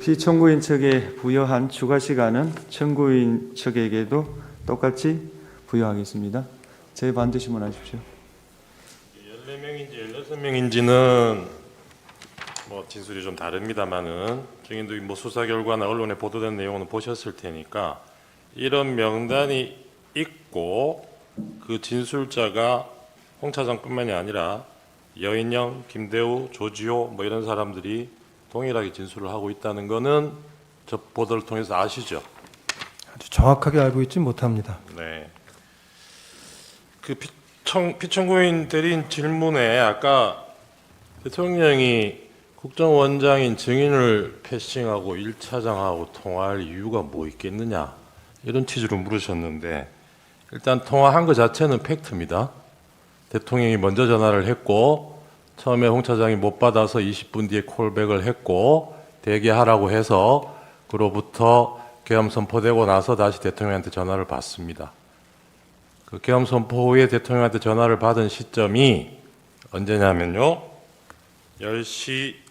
피청구인 측에 부여한 추가 시간은 청구인 측에게도 똑같이 부여하겠습니다. 제 반드시 문하십시오. 14명인지 16명인지는 뭐 진술이 좀 다릅니다만은 증인도 뭐 수사 결과나 언론에 보도된 내용은 보셨을 테니까 이런 명단이 있고 그 진술자가 홍 차장뿐만이 아니라 여인영, 김대우, 조지호 뭐 이런 사람들이 동일하게 진술을 하고 있다는 거는 저 보도를 통해서 아시죠? 아주 정확하게 알고 있지 못합니다. 네. 그 피청구인 대리인 질문에 아까 대통령이 국정원장인 증인을 패싱하고 1차장하고 통화할 이유가 뭐 있겠느냐 이런 취지로 물으셨는데 일단 통화한 것 자체는 팩트입니다. 대통령이 먼저 전화를 했고 처음에 홍 차장이 못 받아서 20분 뒤에 콜백을 했고 대기하라고 해서 그로부터 계엄 선포되고 나서 다시 대통령한테 전화를 받습니다. 그 계엄 선포 후에 대통령한테 전화를 받은 시점이 언제냐면요.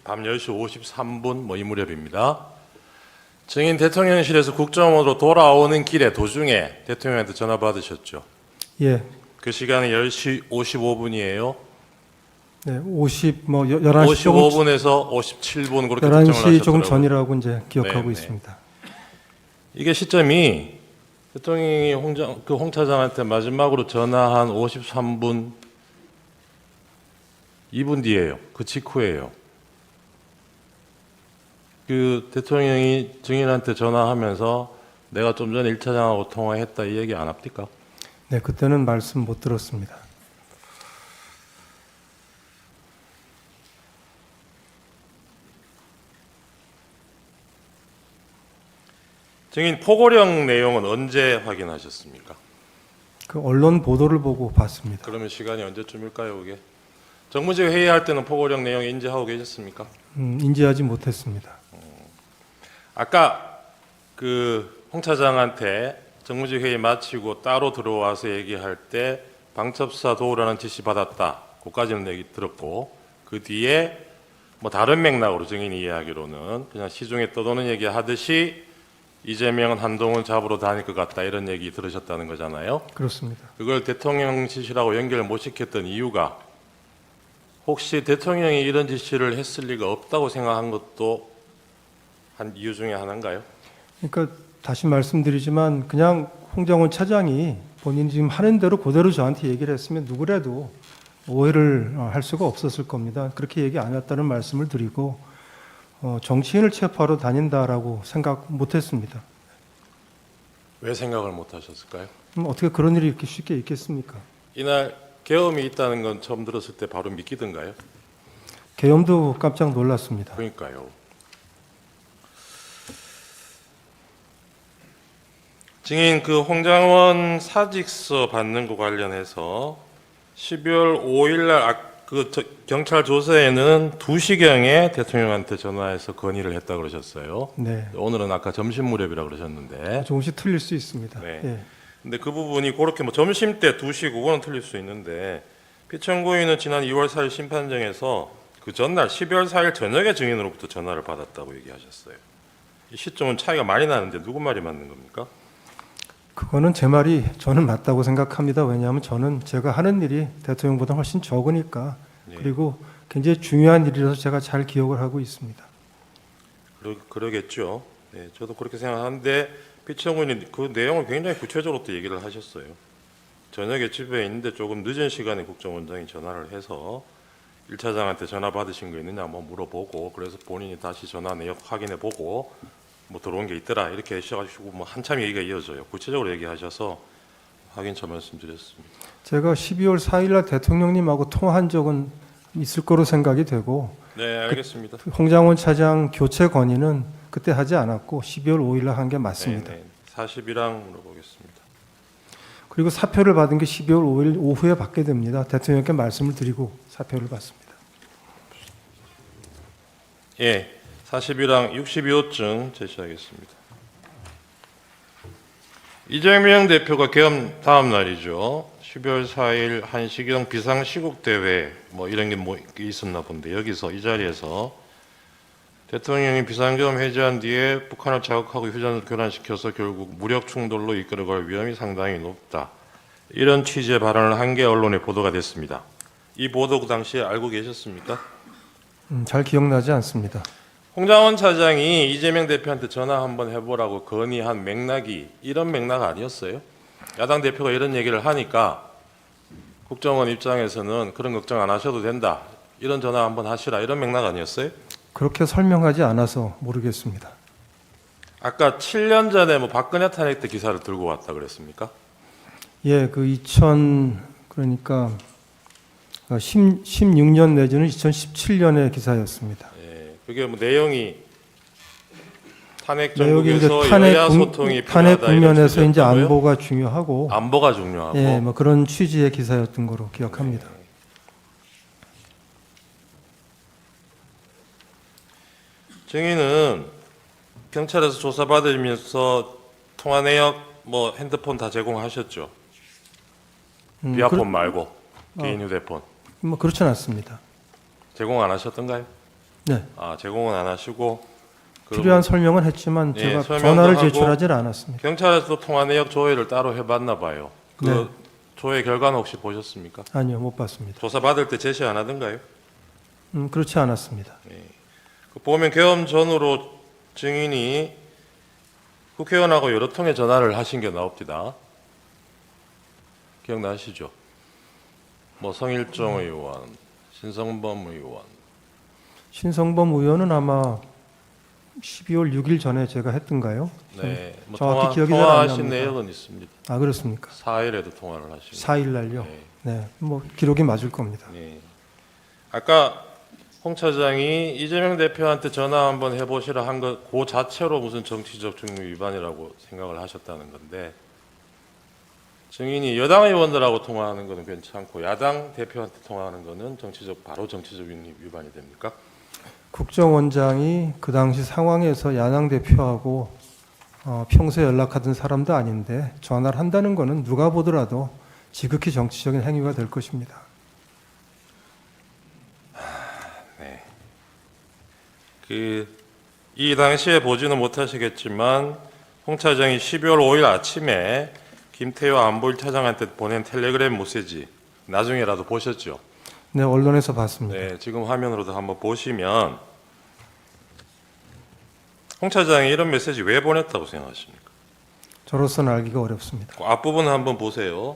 밤 10시 53분 뭐 이 무렵입니다. 증인 대통령실에서 국정원으로 돌아오는 길에 도중에 대통령한테 전화 받으셨죠. 예. 그 시간이 10시 55분이에요. 네, 11시 55분에서 57분 그렇게 특정을 11시 하셨더라고요. 조금 전이라고 이제 기억하고 네, 있습니다. 이게 시점이 대통령이 홍 차장한테 마지막으로 전화한 53분 2분 뒤에요. 그 직후예요. 그 대통령이 증인한테 전화하면서 내가 좀 전에 1차장하고 통화했다 이 얘기 안 합니까? 네, 그때는 말씀 못 들었습니다. 증인 포고령 내용은 언제 확인하셨습니까? 그 언론 보도를 보고 봤습니다. 그러면 시간이 언제쯤일까요, 이게? 정무직 회의할 때는 포고령 내용 인지하고 계셨습니까? 인지하지 못했습니다. 아까 그 홍 차장한테 정무직 회의 마치고 따로 들어와서 얘기할 때 방첩사 도우라는 지시 받았다. 그까지는 얘기 들었고 그 뒤에 뭐 다른 맥락으로 증인이 이야기로는 그냥 시중에 떠도는 얘기 하듯이 이재명은 한동훈 잡으러 다닐 것 같다 이런 얘기 들으셨다는 거잖아요. 그렇습니다. 그걸 대통령 지시라고 연결 못 시켰던 이유가 혹시 대통령이 이런 지시를 했을 리가 없다고 생각한 것도 한 이유 중에 하나인가요? 그러니까 다시 말씀드리지만 그냥 홍장원 차장이 본인이 지금 하는 대로 그대로 저한테 얘기를 했으면 누구라도 오해를 할 수가 없었을 겁니다. 그렇게 얘기 안 했다는 말씀을 드리고 정치인을 체포하러 다닌다라고 생각 못했습니다. 왜 생각을 못 하셨을까요? 어떻게 그런 일이 이렇게 쉽게 있겠습니까? 이날 계엄이 있다는 건 처음 들었을 때 바로 믿기던가요? 계엄도 깜짝 놀랐습니다. 그러니까요. 증인 그 홍장원 사직서 받는 거 관련해서 12월 5일 날 경찰 조사에는 2시경에 대통령한테 전화해서 건의를 했다 그러셨어요. 네. 오늘은 아까 점심 무렵이라 그러셨는데. 조금씩 틀릴 수 있습니다. 네. 예. 근데 그 부분이 그렇게 뭐 점심 때 2시 그거는 틀릴 수 있는데 피청구인은 지난 2월 4일 심판정에서 그 전날 12월 4일 저녁에 증인으로부터 전화를 받았다고 얘기하셨어요. 이 시점은 차이가 많이 나는데 누구 말이 맞는 겁니까? 그거는 제 말이 저는 맞다고 생각합니다. 왜냐하면 저는 제가 하는 일이 대통령보다 훨씬 적으니까 네. 그리고 굉장히 중요한 일이라서 제가 잘 기억을 하고 있습니다. 그러겠죠. 네, 저도 그렇게 생각하는데 피청구인이 그 내용을 굉장히 구체적으로 또 얘기를 하셨어요. 저녁에 집에 있는데 조금 늦은 시간에 국정원장이 전화를 해서 1차장한테 전화 받으신 거 있느냐 한번 물어보고 그래서 본인이 다시 전화 내역 확인해보고 뭐 들어온 게 있더라 이렇게 하셔가지고 뭐 한참 얘기가 이어져요. 구체적으로 얘기하셔서 확인처 말씀드렸습니다. 제가 12월 4일 날 대통령님하고 통화한 적은 있을 거로 생각이 되고 네, 알겠습니다. 홍장원 차장 교체 건의는 그때 하지 않았고 12월 5일 날 한 게 맞습니다. 네, 40이랑 물어보겠습니다. 그리고 사표를 받은 게 12월 5일 오후에 받게 됩니다. 대통령께 말씀을 드리고 사표를 받습니다. 예, 40이랑 62호증 제시하겠습니다. 이재명 대표가 계엄 다음 날이죠. 12월 4일 한시경 비상시국대회 뭐 이런 게 뭐 있었나 본데 여기서 이 자리에서 대통령이 비상계엄 해제한 뒤에 북한을 자극하고 휴전을 교란시켜서 결국 무력 충돌로 이끌어갈 위험이 상당히 높다. 이런 취지의 발언을 한 게 언론에 보도가 됐습니다. 이 보도 그 당시에 알고 계셨습니까? 잘 기억나지 않습니다. 홍장원 차장이 이재명 대표한테 전화 한번 해보라고 건의한 맥락이 이런 맥락 아니었어요? 야당 대표가 이런 얘기를 하니까 국정원 입장에서는 그런 걱정 안 하셔도 된다. 이런 전화 한번 하시라. 이런 맥락 아니었어요? 그렇게 설명하지 않아서 모르겠습니다. 아까 7년 전에 뭐 박근혜 탄핵 때 기사를 들고 왔다 그랬습니까? 예, 그 16년 내지는 2017년의 기사였습니다. 예, 그게 뭐 내용이 탄핵 내용이 이제 정국에서 탄핵 여야 소통이 탄핵 필요하다 이런 국면에서 이제 취지였다고요? 안보가 중요하고, 안보가 중요하고. 예, 뭐 그런 취지의 기사였던 거로 기억합니다. 증인은 경찰에서 조사받으면서 통화 내역, 뭐 핸드폰 다 제공하셨죠? 비아폰 말고 개인 휴대폰 뭐 그렇진 않습니다. 제공 안 하셨던가요? 네, 아, 제공은 안 하시고 필요한 설명은 했지만 예, 제가 설명도 전화를 하고 제출하지는 않았습니다. 경찰에서도 통화 내역 조회를 따로 해봤나 봐요. 그 네. 조회 결과는 혹시 보셨습니까? 아니요, 못 봤습니다. 조사 받을 때 제시 안 하던가요? 그렇지 않았습니다. 그 보면 계엄 전후로 증인이 국회의원하고 여러 통의 전화를 하신 게 나옵니다. 기억나시죠? 뭐 성일종 의원, 신성범 의원. 신성범 의원은 아마 12월 6일 전에 제가 했던가요? 네, 뭐 정확히 기억이 잘 안 통화하신 납니다. 내역은 있습니다. 아, 그렇습니까? 4일에도 통화를 하신 4일 날요. 네. 네, 뭐 기록이 맞을 겁니다. 네. 아까 홍 차장이 이재명 대표한테 전화 한번 해보시라 한 것 그 자체로 무슨 정치적 중립 위반이라고 생각을 하셨다는 건데, 증인이 여당 의원들하고 통화하는 것은 괜찮고 야당 대표한테 통화하는 것은 바로 정치적 위반이 됩니까? 국정원장이 그 당시 상황에서 야당 대표하고 평소에 연락하던 사람도 아닌데 전화를 한다는 것은 누가 보더라도 지극히 정치적인 행위가 될 것입니다. 이 당시에 보지는 못하시겠지만 홍 차장이 12월 5일 아침에 김태효 안보일 차장한테 보낸 텔레그램 메시지 나중에라도 보셨죠? 네, 언론에서 봤습니다. 네, 지금 화면으로도 한번 보시면 홍 차장이 이런 메시지 왜 보냈다고 생각하십니까? 저로서는 알기가 어렵습니다. 그 앞부분 한번 보세요.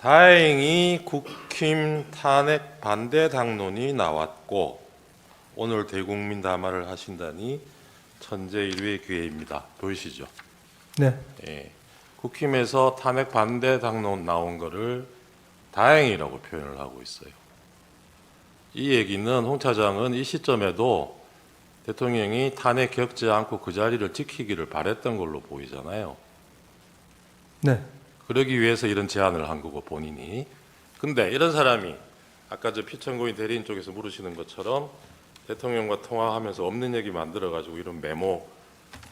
다행히 국힘 탄핵 반대 당론이 나왔고 오늘 대국민 담화를 하신다니 천재일류의 기회입니다. 보이시죠? 네, 예. 국힘에서 탄핵 반대 당론 나온 거를 다행이라고 표현을 하고 있어요. 이 얘기는 홍 차장은 이 시점에도 대통령이 탄핵 겪지 않고 그 자리를 지키기를 바랬던 걸로 보이잖아요. 네, 그러기 위해서 이런 제안을 한 거고 본인이. 근데 이런 사람이 아까 저 피천고인 대리인 쪽에서 물으시는 것처럼 대통령과 통화하면서 없는 얘기 만들어가지고 이런 메모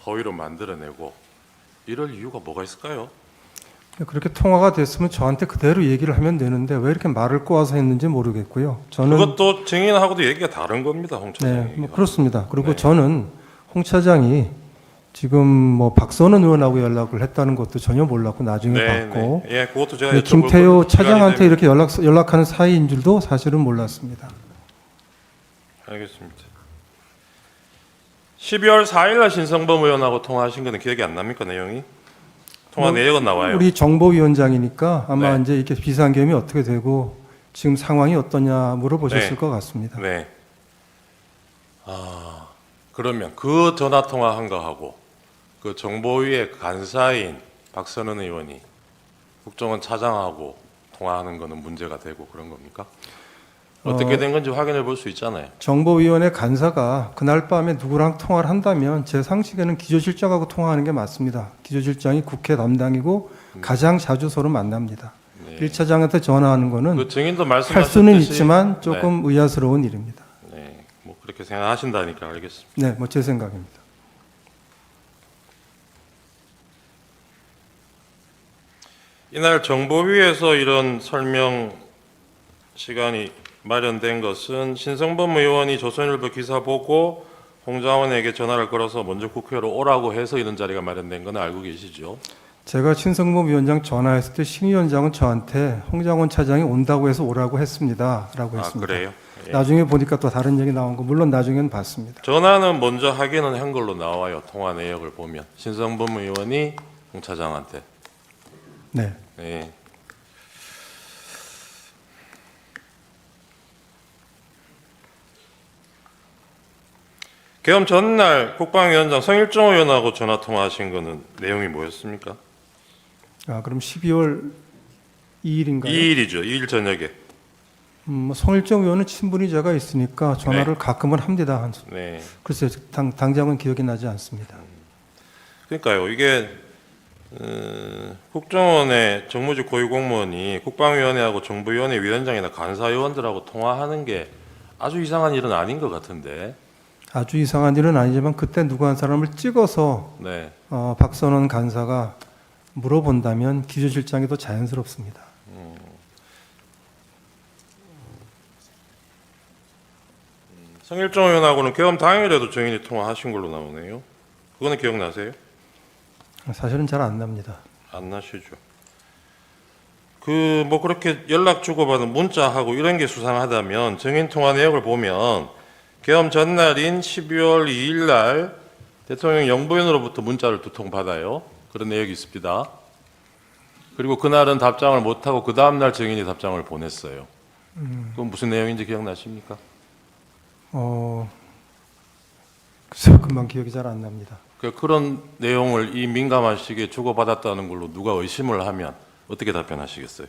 허위로 만들어내고 이럴 이유가 뭐가 있을까요? 그렇게 통화가 됐으면 저한테 그대로 얘기를 하면 되는데 왜 이렇게 말을 꼬아서 했는지 모르겠고요. 저는 그것도 증인하고도 얘기가 다른 겁니다, 홍 차장이. 네, 뭐 그렇습니다. 그리고 네. 저는 홍 차장이 지금 뭐 박선원 의원하고 연락을 했다는 것도 전혀 몰랐고 나중에 봤고 네. 예, 그것도 제가 네, 여쭤볼 김태효 거예요. 차장한테 시간이 이렇게 연락하는 사이인 줄도 사실은 몰랐습니다. 알겠습니다. 12월 4일 날 신성범 의원하고 통화하신 거는 기억이 안 납니까, 내용이? 통화 내역은 나와요. 우리 정보위원장이니까 아마 네. 이제 이렇게 비상계엄이 어떻게 되고 지금 상황이 어떠냐 물어보셨을 네. 것 같습니다. 네. 아, 그러면 그 전화 통화한 거하고 그 정보위의 간사인 박선원 의원이 국정원 차장하고 통화하는 거는 문제가 되고 그런 겁니까? 어떻게 된 건지 확인해 볼 수 있잖아요. 정보위원회 간사가 그날 밤에 누구랑 통화를 한다면 제 상식에는 기조실장하고 통화하는 게 맞습니다. 기조실장이 국회 담당이고 가장 자주 서로 만납니다. 네. 1차장한테 전화하는 거는 그 증인도 할 말씀하셨듯이 수는 있지만 조금 의아스러운 일입니다. 네, 뭐 그렇게 생각하신다니까 알겠습니다. 네, 뭐 제 생각입니다. 이날 정보위에서 이런 설명 시간이 마련된 것은 신성범 의원이 조선일보 기사 보고 홍장원에게 전화를 걸어서 먼저 국회로 오라고 해서 이런 자리가 마련된 건 알고 계시죠? 제가 신성범 위원장 전화했을 때 신 위원장은 저한테 홍장원 차장이 온다고 해서 오라고 했습니다라고 아, 했습니다. 그래요? 예. 나중에 보니까 또 다른 얘기 나온 거 물론 나중에는 봤습니다. 전화는 먼저 하기는 한 걸로 나와요. 통화 내역을 보면 신성범 의원이 홍 차장한테. 네. 예. 계엄 전날 국방위원장 성일종 의원하고 전화 통화하신 거는 내용이 뭐였습니까? 아, 그럼 12월 2일인가요? 2일이죠. 2일 저녁에. 성일정 의원은 친분이 제가 있으니까 전화를 네. 가끔은 합니다. 네. 글쎄요, 당장은 기억이 나지 않습니다. 그러니까요. 이게 국정원의 정무직 고위공무원이 국방위원회하고 정부위원회 위원장이나 간사위원들하고 통화하는 게 아주 이상한 일은 아닌 것 같은데. 아주 이상한 일은 아니지만 그때 누구 한 사람을 찍어서 네. 박선원 간사가 물어본다면 기조실장이 더 자연스럽습니다. 성일종 의원하고는 계엄 당일에도 정인이 통화하신 걸로 나오네요. 그거는 기억나세요? 사실은 잘 안 납니다. 안 나시죠? 그 뭐 그렇게 연락 주고받은 문자하고 이런 게 수상하다면 정인 통화 내역을 보면 계엄 전날인 12월 2일 날 대통령 영부인으로부터 문자를 2통 받아요. 그런 내역이 있습니다. 그리고 그날은 답장을 못하고 그 다음날 정인이 답장을 보냈어요. 그건 무슨 내용인지 기억나십니까? 글쎄요, 금방 기억이 잘 안 납니다. 그런 내용을 이 민감한 시기에 주고받았다는 걸로 누가 의심을 하면 어떻게 답변하시겠어요?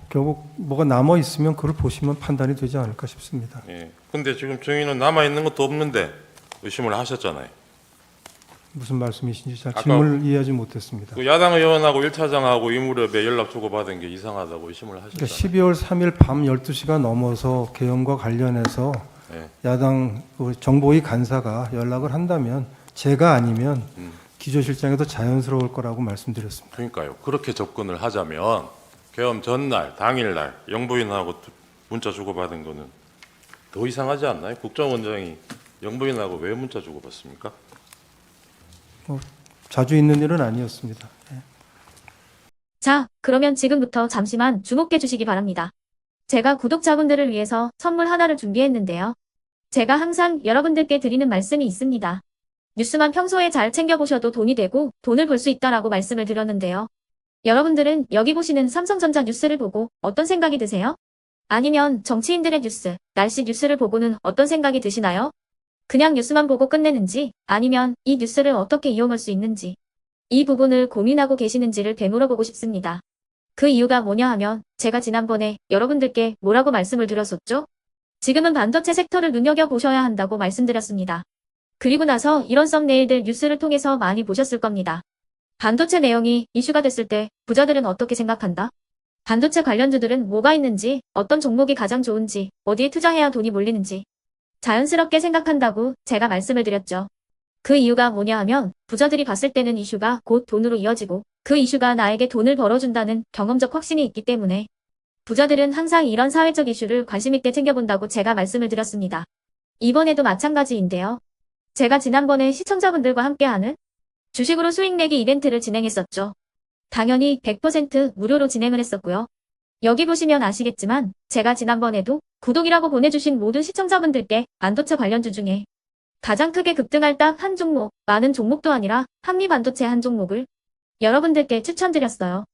결국 뭐가 남아 있으면 그걸 보시면 판단이 되지 않을까 싶습니다. 예. 근데 지금 정인은 남아 있는 것도 없는데 의심을 하셨잖아요. 무슨 말씀이신지 잘 아까 질문을 이해하지 못했습니다. 그 야당 의원하고 1차장하고 이 무렵에 연락 주고받은 게 이상하다고 의심을 하셨잖아요. 그러니까 12월 3일 밤 12시가 넘어서 계엄과 관련해서 예. 야당 정보위 간사가 연락을 한다면 제가 아니면 기조실장이 더 자연스러울 거라고 말씀드렸습니다. 그러니까요. 그렇게 접근을 하자면 계엄 전날, 당일날 영부인하고 문자 주고받은 거는 더 이상하지 않나요? 국정원장이 영부인하고 왜 문자 주고받습니까? 자주 있는 일은 아니었습니다. 자, 그러면 지금부터 잠시만 주목해 주시기 바랍니다. 제가 구독자분들을 위해서 선물 하나를 준비했는데요. 제가 항상 여러분들께 드리는 말씀이 있습니다. 뉴스만 평소에 잘 챙겨보셔도 돈이 되고 돈을 벌 수 있다라고 말씀을 드렸는데요. 여러분들은 여기 보시는 삼성전자 뉴스를 보고 어떤 생각이 드세요? 아니면 정치인들의 뉴스, 날씨 뉴스를 보고는 어떤 생각이 드시나요? 그냥 뉴스만 보고 끝내는지 아니면 이 뉴스를 어떻게 이용할 수 있는지 이 부분을 고민하고 계시는지를 되물어보고 싶습니다. 그 이유가 뭐냐 하면 제가 지난번에 여러분들께 뭐라고 말씀을 드렸었죠? 지금은 반도체 섹터를 눈여겨보셔야 한다고 말씀드렸습니다. 그리고 나서 이런 썸네일들 뉴스를 통해서 많이 보셨을 겁니다. 반도체 내용이 이슈가 됐을 때 부자들은 어떻게 생각한다? 반도체 관련주들은 뭐가 있는지, 어떤 종목이 가장 좋은지, 어디에 투자해야 돈이 몰리는지 자연스럽게 생각한다고 제가 말씀을 드렸죠. 그 이유가 뭐냐 하면 부자들이 봤을 때는 이슈가 곧 돈으로 이어지고 그 이슈가 나에게 돈을 벌어준다는 경험적 확신이 있기 때문에 부자들은 항상 이런 사회적 이슈를 관심 있게 챙겨본다고 제가 말씀을 드렸습니다. 이번에도 마찬가지인데요. 제가 지난번에 시청자분들과 함께하는 주식으로 수익 내기 이벤트를 진행했었죠. 당연히 100% 무료로 진행을 했었고요. 여기 보시면 아시겠지만 제가 지난번에도 구독이라고 보내주신 모든 시청자분들께 반도체 관련주 중에 가장 크게 급등할 딱 한 종목, 많은 종목도 아니라 한미반도체 한 종목을 여러분들께 추천드렸어요.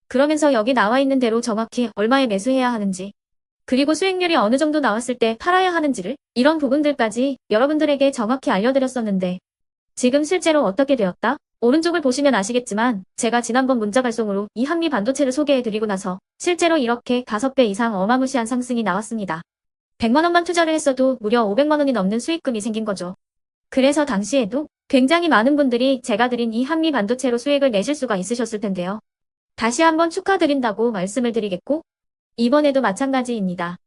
그러면서 여기 나와 있는 대로 정확히 얼마에 매수해야 하는지, 그리고 수익률이 어느 정도 나왔을 때 팔아야 하는지를 이런 부분들까지 여러분들에게 정확히 알려드렸었는데 지금 실제로 어떻게 되었다? 오른쪽을 보시면 아시겠지만 제가 지난번 문자 발송으로 이 한미반도체를 소개해드리고 나서 실제로 이렇게 5배 이상 어마무시한 상승이 나왔습니다. 100만 원만 투자를 했어도 무려 500만 원이 넘는 수익금이 생긴 거죠. 그래서 당시에도 굉장히 많은 분들이 제가 드린 이 한미반도체로 수익을 내실 수가 있으셨을 텐데요. 다시 한번 축하드린다고 말씀을 드리겠고 이번에도 마찬가지입니다.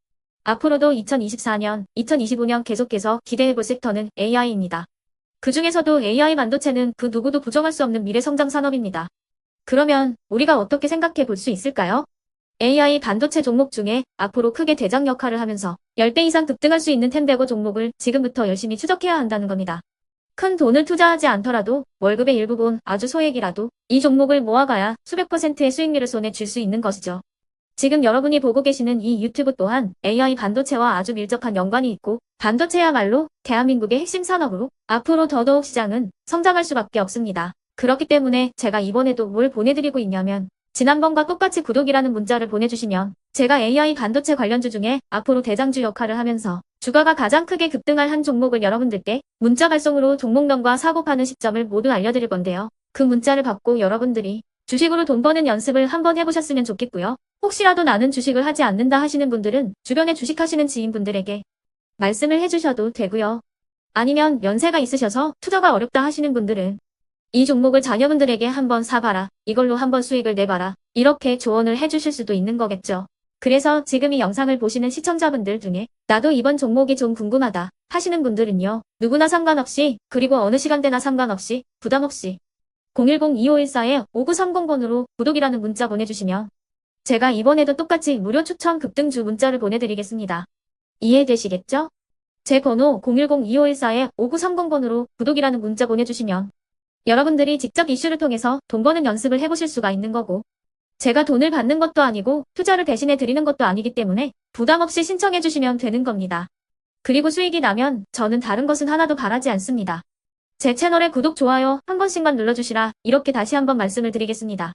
앞으로도 2024년, 2025년 계속해서 기대해볼 섹터는 AI입니다. 그 중에서도 AI 반도체는 그 누구도 부정할 수 없는 미래 성장 산업입니다. 그러면 우리가 어떻게 생각해 볼 수 있을까요? AI 반도체 종목 중에 앞으로 크게 대장 역할을 하면서 10배 이상 급등할 수 있는 텐베고 종목을 지금부터 열심히 추적해야 한다는 겁니다. 큰 돈을 투자하지 않더라도 월급의 일부분 아주 소액이라도 이 종목을 모아가야 수백 %의 수익률을 손에 쥘 수 있는 것이죠. 지금 여러분이 보고 계시는 이 유튜브 또한 AI 반도체와 아주 밀접한 연관이 있고 반도체야말로 대한민국의 핵심 산업으로 앞으로 더더욱 시장은 성장할 수밖에 없습니다. 그렇기 때문에 제가 이번에도 뭘 보내드리고 있냐면 지난번과 똑같이 구독이라는 문자를 보내주시면 제가 AI 반도체 관련주 중에 앞으로 대장주 역할을 하면서 주가가 가장 크게 급등할 한 종목을 여러분들께 문자 발송으로 종목명과 사고 파는 시점을 모두 알려드릴 건데요. 그 문자를 받고 여러분들이 주식으로 돈 버는 연습을 한번 해보셨으면 좋겠고요. 혹시라도 나는 주식을 하지 않는다 하시는 분들은 주변에 주식하시는 지인분들에게 말씀을 해주셔도 되고요. 아니면 연세가 있으셔서 투자가 어렵다 하시는 분들은 이 종목을 자녀분들에게 한번 사봐라. 이걸로 한번 수익을 내봐라. 이렇게 조언을 해주실 수도 있는 거겠죠. 그래서 지금 이 영상을 보시는 시청자분들 중에 나도 이번 종목이 좀 궁금하다 하시는 분들은요. 누구나 상관없이 그리고 어느 시간대나 상관없이 부담 없이 010-2514-5930번으로 구독이라는 문자 보내주시면 제가 이번에도 똑같이 무료 추천 급등주 문자를 보내드리겠습니다. 이해되시겠죠? 제 번호 010-2514-5930번으로 구독이라는 문자 보내주시면 여러분들이 직접 이슈를 통해서 돈 버는 연습을 해보실 수가 있는 거고 제가 돈을 받는 것도 아니고 투자를 대신해 드리는 것도 아니기 때문에 부담 없이 신청해 주시면 되는 겁니다. 그리고 수익이 나면 저는 다른 것은 하나도 바라지 않습니다. 제 채널에 구독, 좋아요 한 번씩만 눌러주시라 이렇게 다시 한번 말씀을 드리겠습니다.